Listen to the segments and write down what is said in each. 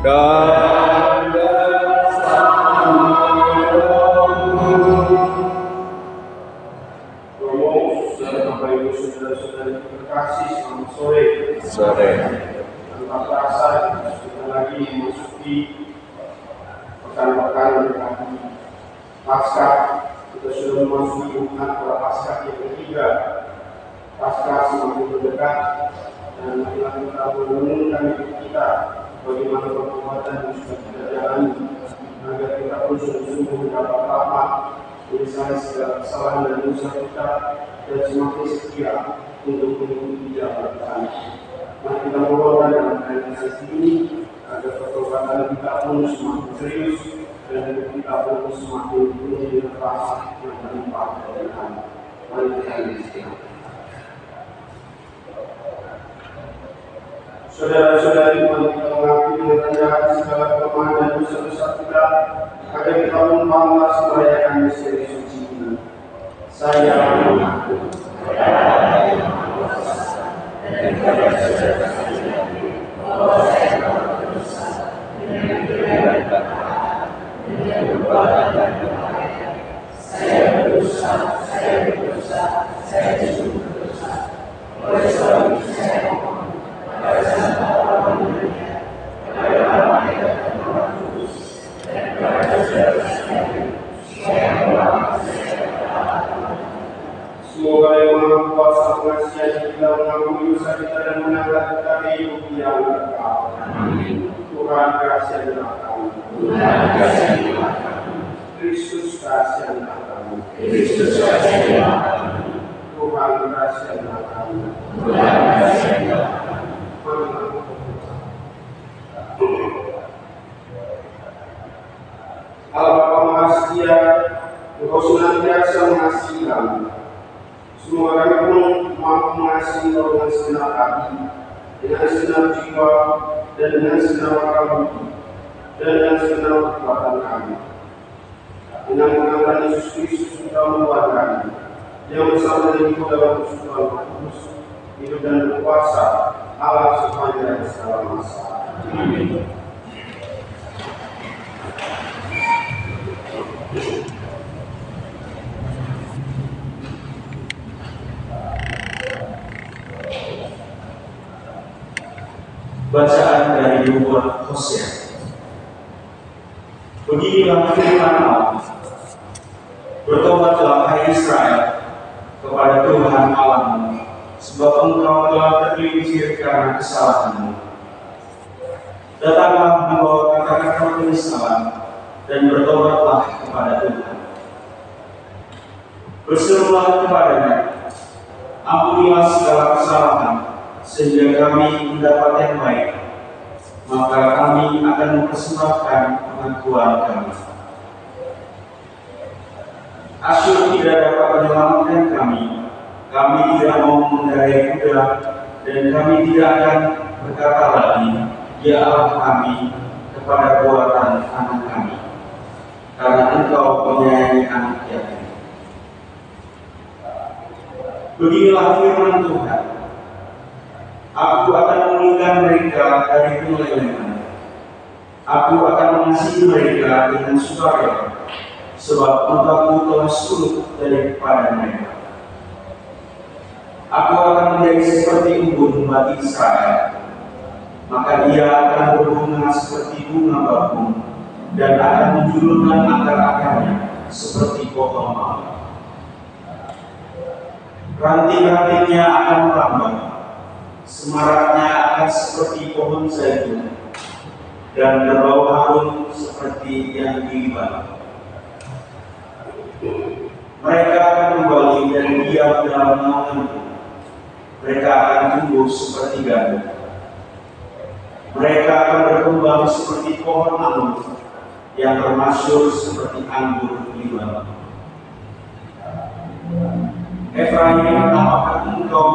dan bersama Roh-Mu. Romo, Bapak Ibu saudara-saudari terkasih, selamat sore. Sore. Tanpa terasa kita lagi memasuki pekan-pekan mendekati Paskah. Kita sudah memasuki umat Paskah yang ketiga. Paskah semakin mendekat dan makin kita merenungkan hidup kita bagaimana perbuatan yang sudah kita jalani agar kita pun sungguh-sungguh mendapat rahmat, menyesali segala kesalahan dan dosa kita dan semakin setia untuk mengikuti jalan Tuhan. Mari kita mohon dalam keadaan ini agar pertobatan kita pun semakin serius dan hidup kita pun semakin menjadi rahmat yang berlimpah dari Tuhan. Mari kita beristirahat. Saudara-saudari, mari kita mengakui dengan rendah hati segala kelemahan dan dosa-dosa kita agar kita pun pantas merayakan misteri suci ini. Saya mengaku semoga Yang Maha Kuasa mengasihi kita, mengampuni dosa kita dan mengangkat kita ke hidup yang kekal. Tuhan kasihanlah kami. Kristus kasihanlah kami. Tuhan kasihanlah kami. Allah Bapa Maha Setia, Engkau senantiasa mengasihi kami. Semoga kami pun mampu mengasihi Engkau dengan segenap hati, dengan segenap jiwa, dan dengan segenap akal budi, dan dengan segenap kekuatan kami. Dengan mengangkat Yesus Kristus Putra Tuhan kami, yang bersama dengan Engkau dalam persekutuan Roh Kudus, hidup dan berkuasa Allah sepanjang segala masa. Amin. Bacaan dari buku Hosea. Beginilah firman Allah. Bertobatlah hai Israel kepada Tuhan Allahmu, sebab engkau telah tergelincir karena kesalahanmu. Datanglah membawa kata-kata penyesalan dan bertobatlah kepada Tuhan. Berserulah kepadanya, ampunilah segala kesalahan, sehingga kami mendapat yang baik, maka kami akan mempersembahkan pengakuan kami. Asyur tidak dapat menyelamatkan kami tidak mau mengendarai kuda, dan kami tidak akan berkata lagi, ya Allah kami, kepada buatan anak kami, karena Engkau menyayangi anak yatim. Beginilah firman Tuhan. Aku akan memulihkan mereka dari penyelewengan. Aku akan mengasihi mereka dengan sukarela, sebab murkaku telah surut daripada mereka. Aku akan menjadi seperti embun bagi Israel, maka ia akan berbunga seperti bunga bakung, dan akan menjulurkan akar-akarnya seperti pohon mawar. Ranting-rantingnya akan merambat, semaraknya akan seperti pohon zaitun, dan berbau harum seperti yang di Libanon. Mereka akan kembali dan diam dalam naunganku. Mereka akan tumbuh seperti gandum. Mereka akan berkembang seperti pohon anggur, yang bermasyur seperti anggur Libanon. Efraim, apakah engkau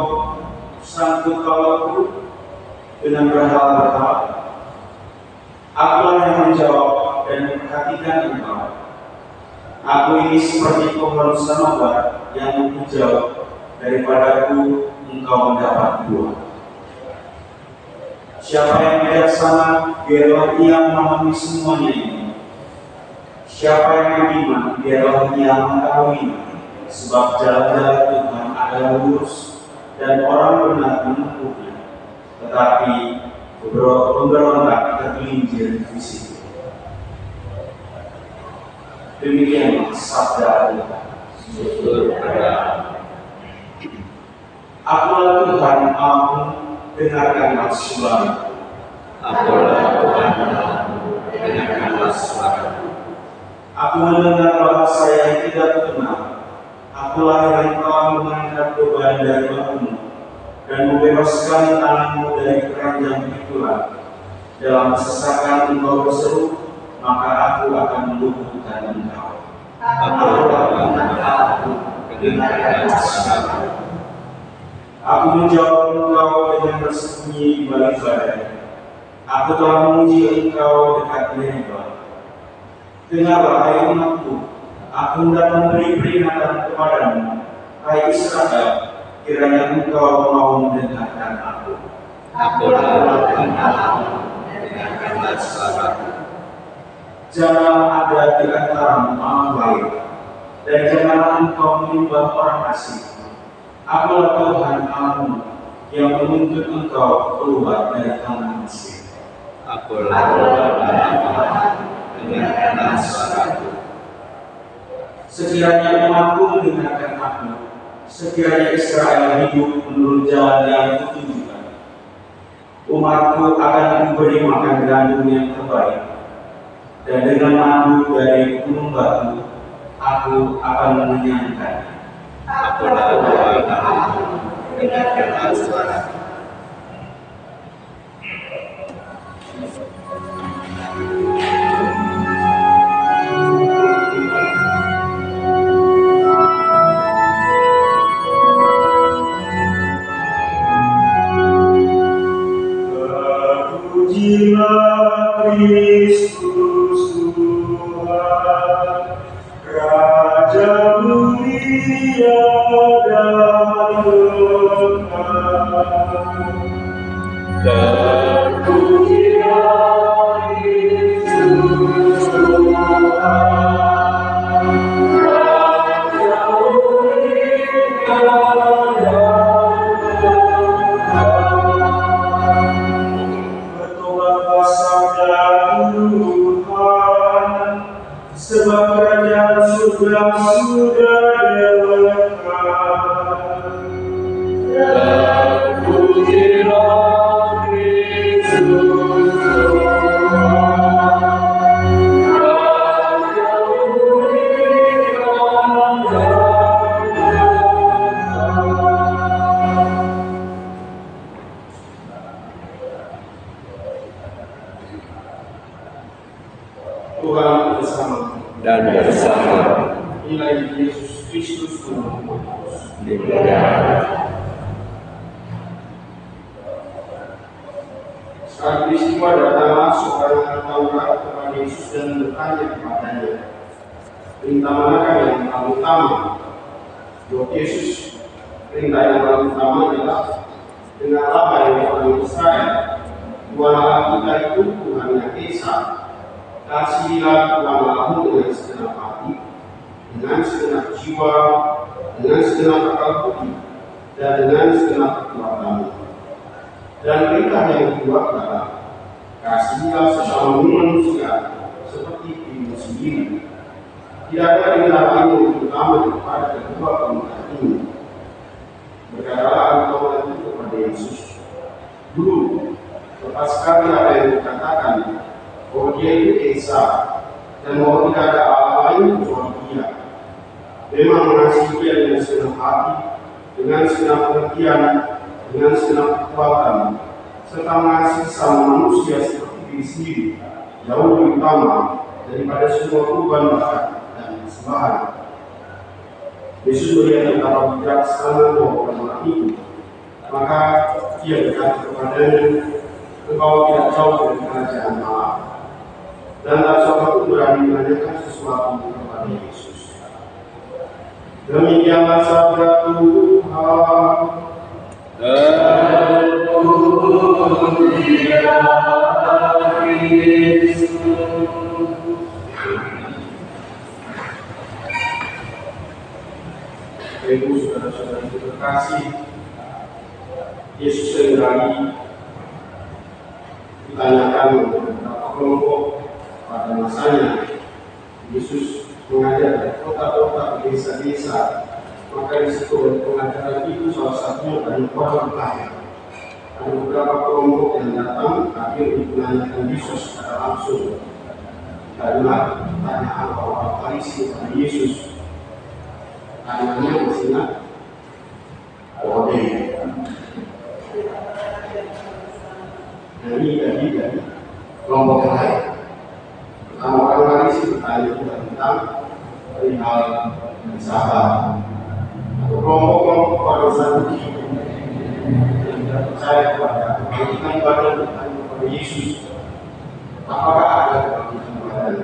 sanggup kalauku dengan berhala-berhala? Akulah yang menjawab dan memperhatikan engkau. Aku ini seperti pohon samabar yang menghijau, daripadaku engkau mendapat buah. Siapa yang bijaksana, biarlah ia memahami semuanya ini. Siapa yang beriman, biarlah ia mengetahui, sebab jalan-jalan Tuhan adalah lurus dan orang benar menempuhnya. Tetapi pemberontak tergelincir di situ. Demikianlah sabda Tuhan. Akulah Tuhan Allahmu, dengarkanlah suaraku. Akulah Tuhan Allahmu, dengarkanlah suaraku. Aku mendengar bahasa yang tidak kenal. Akulah yang telah mengangkat beban dari bahumu dan membebaskan tanganmu dari keranjang pikulan. Dalam kesesakan engkau berseru, maka aku akan melumpuhkan engkau. Akulah Tuhan Allahmu, dengarkanlah suaraku. Aku menjawab engkau dengan bersembunyi di balik badai. Aku telah menguji engkau dekat Meribah. Dengarlah, hai umatku, aku hendak memberi peringatan kepadamu, hai Israel, kiranya engkau mau mendengarkan aku. Akulah Tuhan Allahmu, dengarkanlah suaraku. Jangan ada di antaramu orang baik, dan janganlah engkau menyembah orang asing. Akulah Tuhan Allahmu, yang menuntut engkau keluar dari tanah Mesir. Akulah Tuhan Allahmu, dengarkanlah suaraku. Sekiranya umatku mendengarkan aku, sekiranya Israel hidup menurut jalan yang kutunjukkan, umatku akan memberi makan gandum yang terbaik, dan dengan madu dari gunung batu, aku akan mengenyangkannya. Akulah Tuhan Allahmu, dengarkanlah suaraku. Terpujilah Kristus Tuhan, Raja mulia dan kekal. Terpujilah Kristus Tuhan, Raja mulia dan bertobatlah sabda Tuhan, sebab kerajaan surga sudah dekat. Terpujilah Kristus Tuhan, Raja mulia dan kekal. Tuhan bersama Dan bersama nilai Yesus Kristus Tuhan. dimuliakan. Saat peristiwa datanglah seorang ahli Taurat kepada Yesus dan bertanya kepadanya, perintah manakah yang paling utama? Jawab Yesus, perintah yang paling utama adalah, dengarlah hai orang Israel, Tuhan Allah kita itu Tuhan yang Esa. Kasihilah Tuhan Allahmu dengan segenap hati, dengan segenap jiwa, dengan segenap akal budi, dan dengan segenap kekuatanmu. Dan perintah yang kedua adalah, kasihilah sesama manusia seperti dirimu sendiri. Tidak ada perintah lain yang lebih utama daripada kedua perintah ini. Berkatalah ahli Taurat itu kepada Yesus, Guru, lepas sekali apa yang dikatakan, bahwa dia itu Esa, dan bahwa tidak ada Allah lain kecuali Dia. Memang mengasihi Dia dengan segenap hati, dengan segenap pengertian, dengan segenap kekuatan, serta mengasihi sama manusia seperti diri sendiri, jauh lebih utama daripada semua kurban bakat dan persembahan. Yesus melihat betapa bijaksana orang itu, maka Dia berkata kepadanya, engkau tidak jauh dari kerajaan Allah. Dan tak seorang pun berani menanyakan sesuatu kepada Yesus. Demikianlah sabda Tuhan. Ibu, saudara-saudara yang terkasih, Yesus seringkali ditanyakan beberapa kelompok pada masanya. Yesus mengajar di kota-kota, desa-desa, maka di situ pengajaran itu salah satunya dari orang kaya. Ada beberapa kelompok yang datang akhirnya menanyakan Yesus secara langsung. Adalah pertanyaan orang Farisi kepada Yesus. Tanyanya masih ingat? Ini dari kelompok yang lain. Pertama orang Farisi bertanya tentang perihal sahabat atau kelompok-kelompok orang Saduki yang tidak percaya kepada kebangkitan badan bertanya kepada Yesus, apakah ada kebangkitan badan?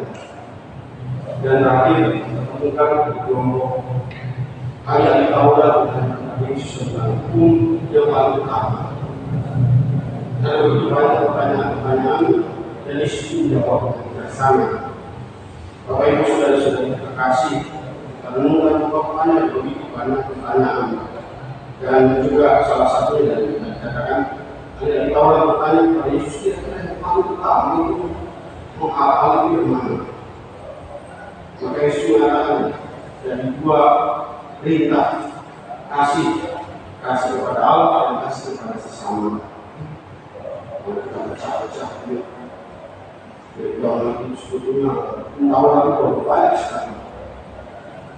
Dan terakhir ditemukan kelompok ayat Taurat dan Yesus tentang hukum yang paling utama. Ada begitu banyak pertanyaan dan Yesus menjawab dengan sama. Bapak Ibu saudara-saudara yang terkasih, renungan banyak begitu banyak pertanyaan, dan juga salah satunya dari dikatakan ada Taurat bertanya kepada Yesus, kira-kira yang paling utama itu menghafal itu yang mana? Maka Yesus mengatakan dari dua perintah, kasih kepada Allah dan kasih kepada sesama. Kalau kita pecah-pecah dari Taurat itu sebetulnya Taurat itu banyak sekali.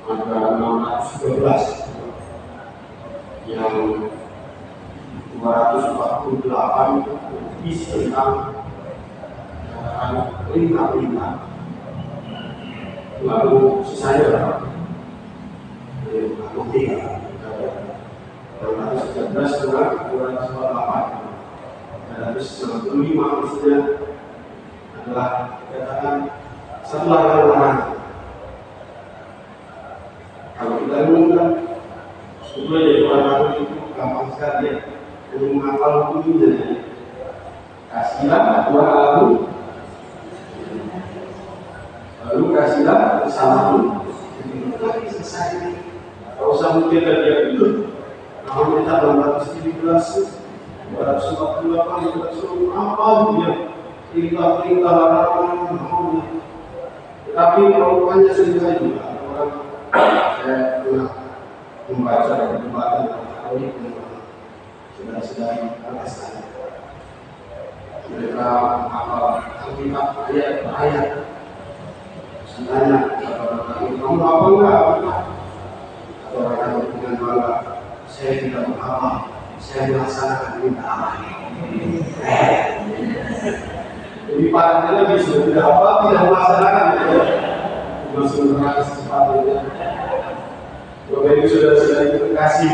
Ada 613 yang 248 itu berisi tentang perintah-perintah. Lalu sisanya berapa? 3. 213 kurang 248. Dan 195 maksudnya adalah katakan satu larangan. Kalau kita renungkan, sebetulnya jadi orang itu gampang sekali ya, hanya menghafal hukumnya. Kasihlah Tuhan Allahmu, lalu kasihlah bersamamu. Jadi itu lagi selesai. Kalau usah mungkin dia itu, nama kita 617, 248, 240 apa dia? Perintah larangan maunya. Tetapi perluannya seringkali juga orang. Saya pernah membaca dan perdebatan tentang ini dengan saudara-saudari alasan. Mereka menghafal Alkitab ayat per ayat. Sebenarnya kamu apa enggak? Atau orang dengan bangga, saya tidak menghafal, saya melaksanakan perintah Allah. Jadi parahnya lagi sudah tidak apa, tidak melaksanakan. Masuk neraka secepatnya. Bapak Ibu saudara-saudara yang terkasih,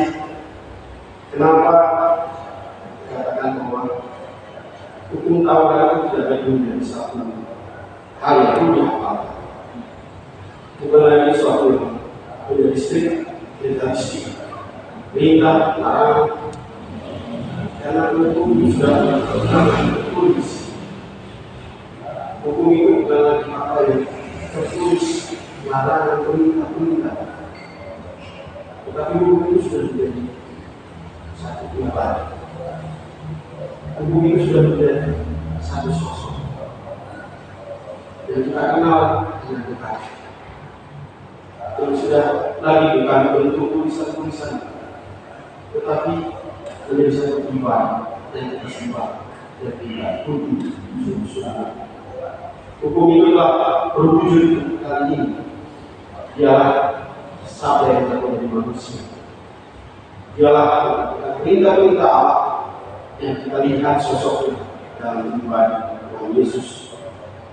kenapa dikatakan bahwa hukum Taurat itu tidak lagi menjadi satu hal yang dihafal, bukan lagi suatu yang menjadi strict legalistik, perintah, larangan, karena hukum itu sudah tertulis. Hukum itu bukan lagi apa yang tertulis, larangan, perintah. Tetapi hukum itu sudah menjadi satu pribadi. Hukum itu sudah menjadi satu sosok yang kita kenal dengan dekat. Dan sudah lagi bukan bentuk tulisan-tulisan, tetapi menjadi satu pribadi yang kita sembah dan kita tuntut sungguh-sungguh. Hukum itulah berwujud kali ini. Dialah sabda yang kita menjadi manusia. Dialah perintah-perintah Allah yang kita lihat sosoknya dalam pribadi Tuhan Yesus.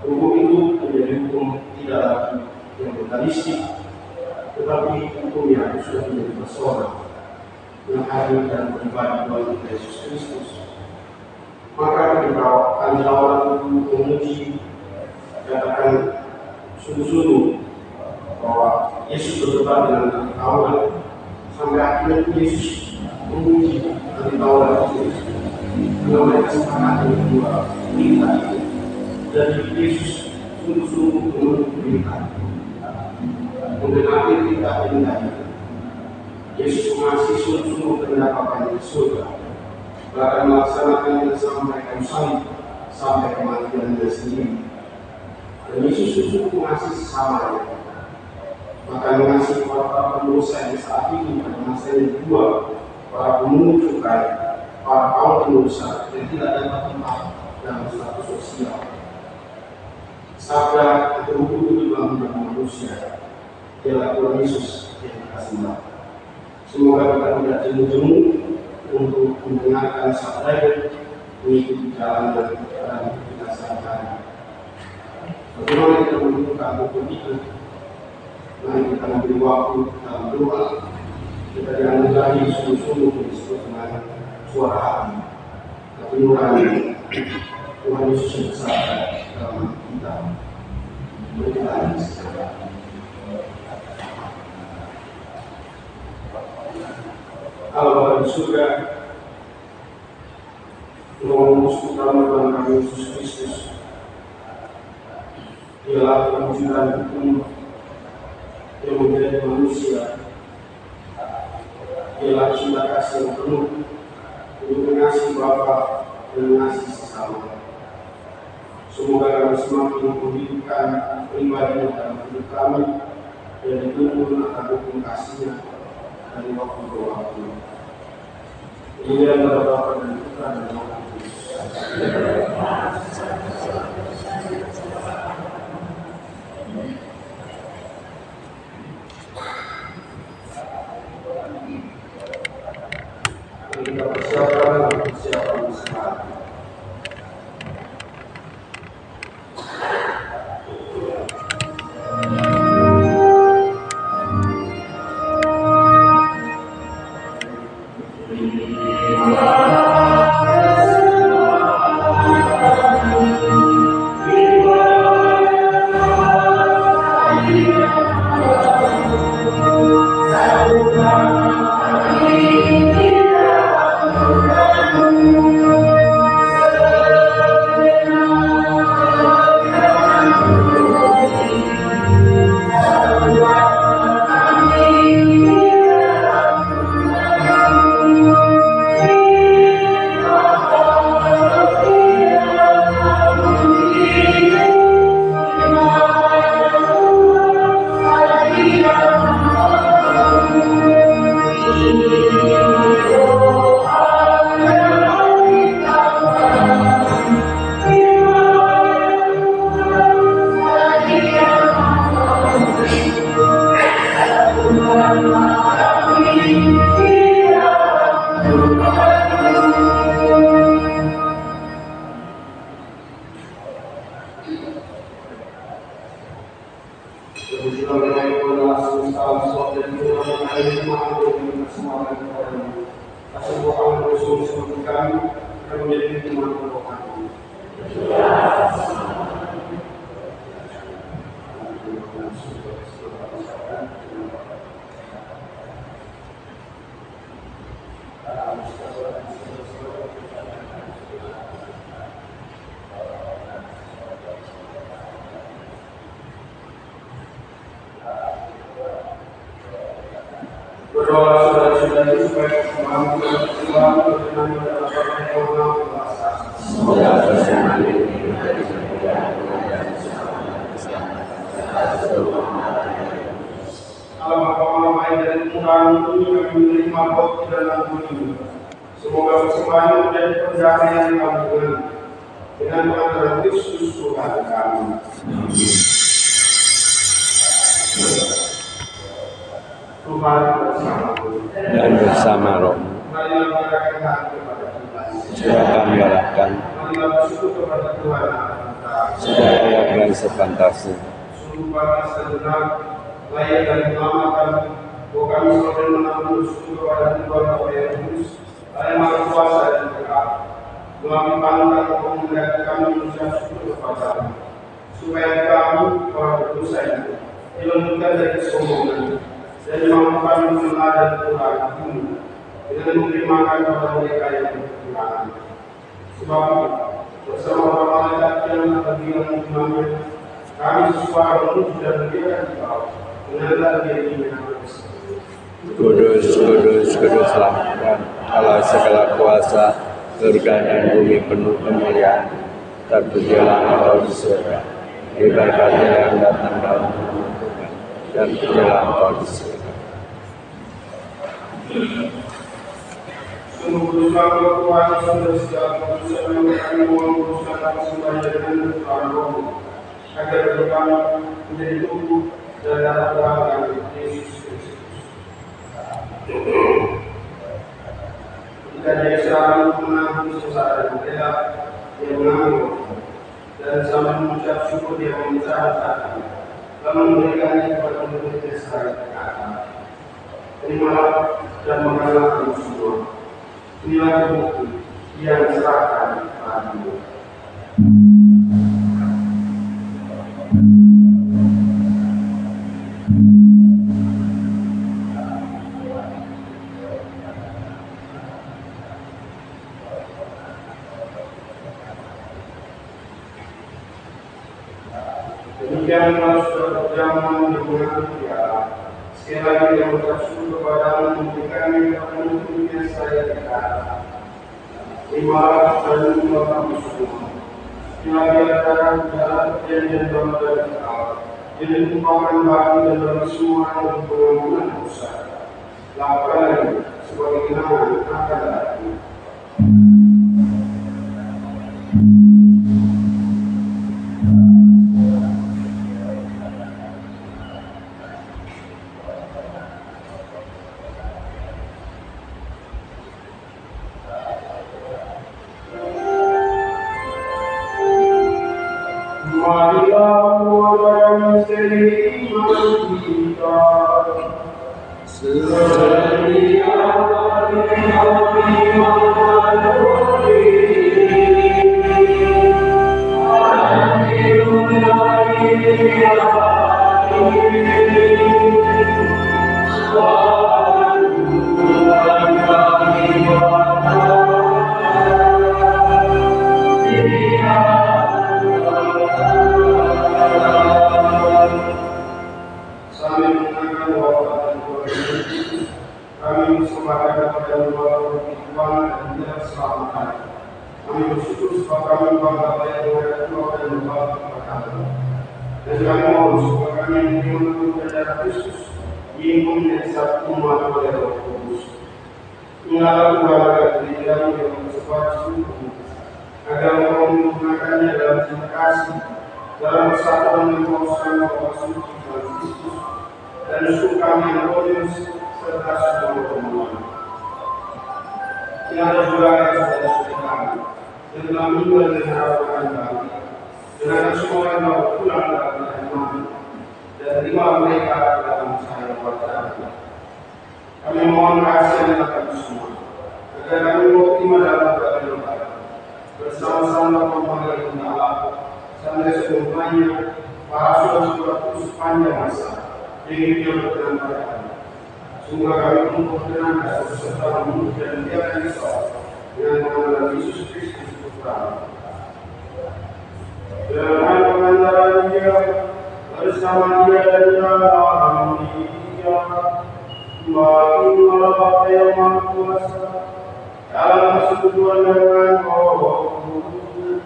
Hukum itu menjadi hukum tidak lagi yang legalistik, tetapi hukum yang sudah menjadi personal yang hadir dalam pribadi Tuhan Yesus Kristus. Maka ketika orang itu memuji, katakan sungguh-sungguh bahwa Yesus berdebat dengan Taurat, sampai akhirnya Yesus memuji dari Taurat itu. Kalau mereka sepakat berdua minta itu, dari Yesus sungguh-sungguh menurut perintah menggenapi kita perintah itu. Yesus mengasih sungguh-sungguh mendapatkan surga, bahkan melaksanakannya sampai salib, sampai kematiannya sendiri. Dan Yesus sungguh mengasihi sesamanya, bahkan mengasihi para pendosa yang saat ini pada masa yang kedua, para pemungut cukai, para kaum pendosa yang tidak dapat tempat dalam status sosial. Sabda atau hukum itu dalam manusia ialah Tuhan Yesus yang dikasih Allah. Semoga kita tidak jemu-jemu untuk mendengarkan sabda, mengikuti jalan dan kita sehari-hari. Bagaimana kita menentukan hukum itu? Mari kita memberi waktu dalam doa. Kita jangan menjadi sungguh-sungguh disebut dengan suara hati, tapi nurani Tuhan Yesus yang besar dalam kita. Berjalan sekarang. Allah Bapa di surga, Tuhan Tuhan kami Yesus Kristus, ialah perwujudan hukum yang menjadi manusia, ialah cinta kasih yang penuh untuk mengasihi Bapa dan mengasihi sesama. Semoga kami semakin menghidupkan pribadi dalam hidup kami dan dituntun akan hukum kasihnya dari waktu ke waktu. Ini adalah Bapa dan Putra dan Roh Kudus. Kita persiapkan sekarang. Berdoa saudara-saudari supaya kemampuan Tuhan berkenan dalam permohonan Allah Bapa baik dan Tuhan ini kami menerima bukti dan ampuni. Semoga persembahan menjadi perdamaian kami dengan Tuhan Kristus Tuhan kami. Tuhan bersamamu dan bersama roh. Marilah menyerahkan hati kepada Tuhan. Sudah kami arahkan, Marilah bersyukur kepada Tuhan sudah layak dan sepantasnya. sungguh panas dan benar, layak dan menyelamatkan. Bahwa kami selalu menanggung bersyukur kepada Tuhan Bapa yang kudus, yang Maha Kuasa dan berkah. Melalui panutan komunitas kami mengucap syukur kepada-Mu, supaya kami para berdosa itu dilembutkan dari kesombongan dan dimampukan meneladani Tuhan Bumi dengan memberi makan kepada mereka yang berkekurangan. Sebab bersama para malaikat yang terbilang jumlahnya, kami sesuai menuju dan berdiri di bawah, mengenal diri dengan bersama. Kudus, kudus, kuduslah dan Allah segala kuasa, surga dan bumi penuh kemuliaan. Terpujilah Engkau di surga, diberkatilah yang datang dalam nama Tuhan, dan pujilah Engkau di surga. Sungguh kuduslah Tuhan, sudah segala keputusan yang kami mohon kuduskan kami sembahnya dengan Tuhan Roh, agar kami menjadi tubuh dan darah Tuhan kami, Yesus Kristus. Jika dia selalu menanggung sengsara dan bela, dia mengambil dan sambil mengucap syukur dia memecah-mecahkan, lalu memberikannya kepada murid-muridnya seraya berkata, terimalah dan makanlah kamu semua. Inilah bukti yang diserahkan padamu. Demikian kalau sudah berjalan dengan dia, sekali lagi yang bersyukur kepadamu memberikannya kepada murid-muridnya seraya berkata, terimalah dan minumlah kamu semua. Inilah dia darah perjanjian baru dari Allah, yang ditumpahkan bagi dan bagi semua yang pengampunan dosa. Lakukanlah sebagai kenangan akan datang. Kami mohon kasih dan kami semua, agar kami optimal dalam beribadah, bersama-sama memanggil Allah sampai semuanya para saudara sepanjang masa yang hidup berkenan pada kami. Semoga kami pun berkenan dan serta memuji dan biarkan Yesus dengan mengenal Yesus Kristus Putra. Dengan pengantaran Dia bersama Dia dan dalam Dia. Makinlah Bapa yang Maha Kuasa dalam persekutuan dengan Roh Kudus,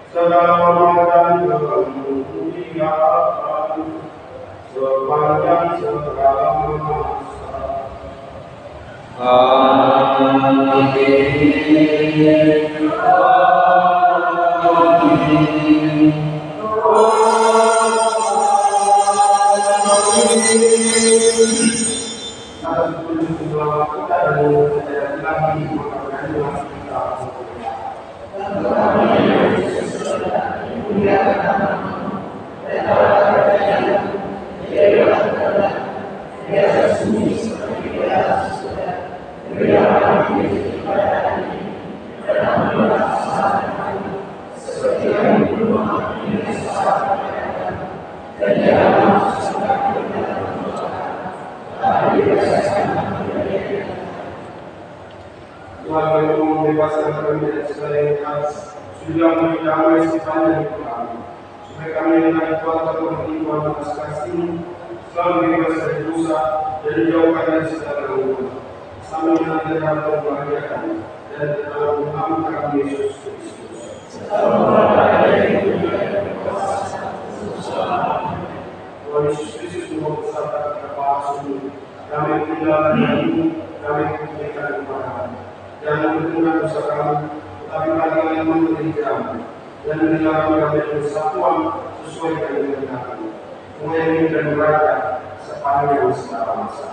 segala hormat dan kemuliaan sepanjang segala masa. Amin. bersama kami dan segala yang khas sudah memberi damai sepanjang hidup kami. Supaya kami dengan kuasa Tuhan atas kasih selalu bebas dari dosa dan dijauhkan dari segala gangguan. Sambil menanti harap membahagiakan dan dalam nama kami Yesus Kristus. Tuhan Yesus Kristus mempersatukan kepada sumber damai tinggal dan damai kebaikan kepada kami. Jangan bertengkar dosa kami, tetapi bagi yang memberi kami dan menilai kami dengan persatuan sesuai dengan kami. Mengayomi dan berkah sepanjang segala masa.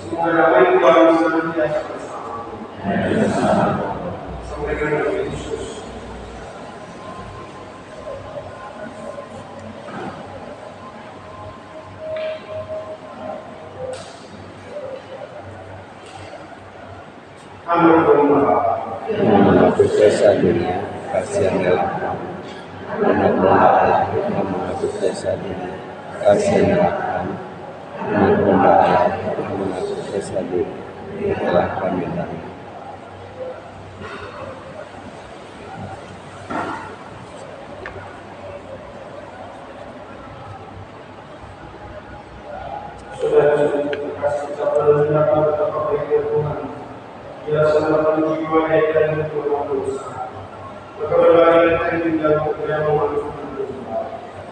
Semoga damai Tuhan senantiasa bersama. Sampai dengan Yesus. Amin. Menghapus dosa dunia, kasihanlah kami. Anak domba Allah yang menghapus dosa dunia, kasihanlah kami. Anak domba Allah yang menghapus dosa dunia, telah kami tahu. Saudara-saudara, kasih kita betapa baiknya Tuhan. Dia selalu menjiwai dan mengumpulkan dosa. Maka berbagai yang tinggal yang memalukan dosa.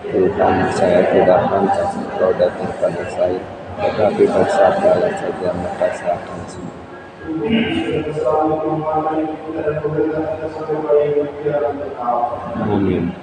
Terutama saya tidak pantas engkau datang pada saya, tetapi bersabdalah saja maka saya akan sembuh. Selalu memahami kita dan pemerintah kita sampai baik biar berkau. Amin.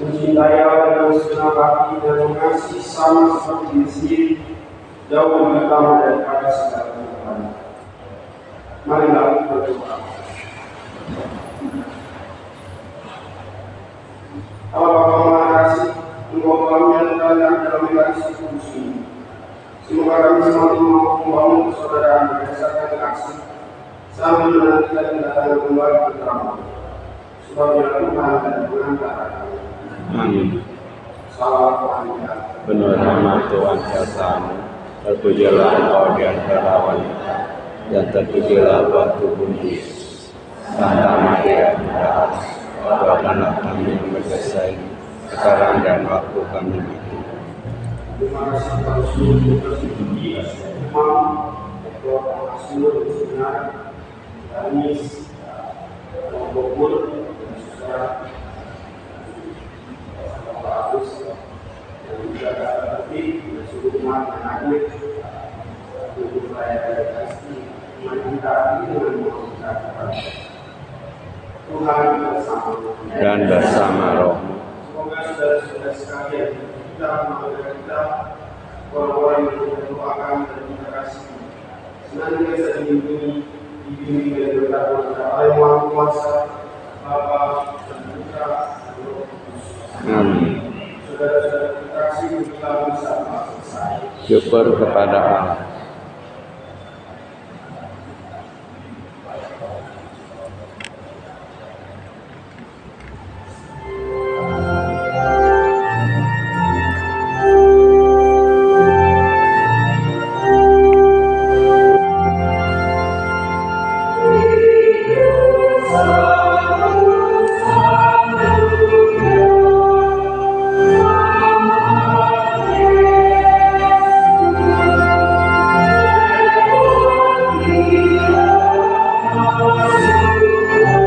mencintai Allah dengan segenap hati dan mengasihi sama seperti diri sendiri jauh lebih utama daripada segala Tuhan. Marilah kita berdoa. Allah Bapa Maha Kasih, Engkau telah menyatakan dalam mekanisme kudus ini. Semoga kami semakin mau membangun persaudaraan berdasarkan kasih sambil menantikan kedatangan kembali putra-Mu. Sebabnya Tuhan dan pengantara kami. Amin. Salam Tuhan. Penuh rahmat Tuhan serta-Mu, terpujilah Engkau di antara wanita, dan terpujilah buah tubuhmu Yesus. Santa Maria, Bunda Allah, doakanlah kami yang berdosa ini, sekarang dan waktu kami mati. Terima kasih atas seluruh kasih-Mu, Imam, Ketua seluruh sebenarnya, Danis, Bogor, dan Saudara, Bapak Agus, dan juga Kak Tati, dan seluruh umat yang hadir, untuk perayaan kasih, kita ini dengan mengucapkan Tuhan bersama Dan bersama Roh-Mu. Semoga saudara-saudara sekalian, kita mengajar kita orang-orang yang kita doakan dan kita kasih senantiasa dibimbing dan berkata kepada Allah yang Maha Kuasa, Bapa dan Putra dan Roh Kudus. Amin. Saudara-saudara terkasih, kita bersama selesai. Syukur kepada Allah. Thank you.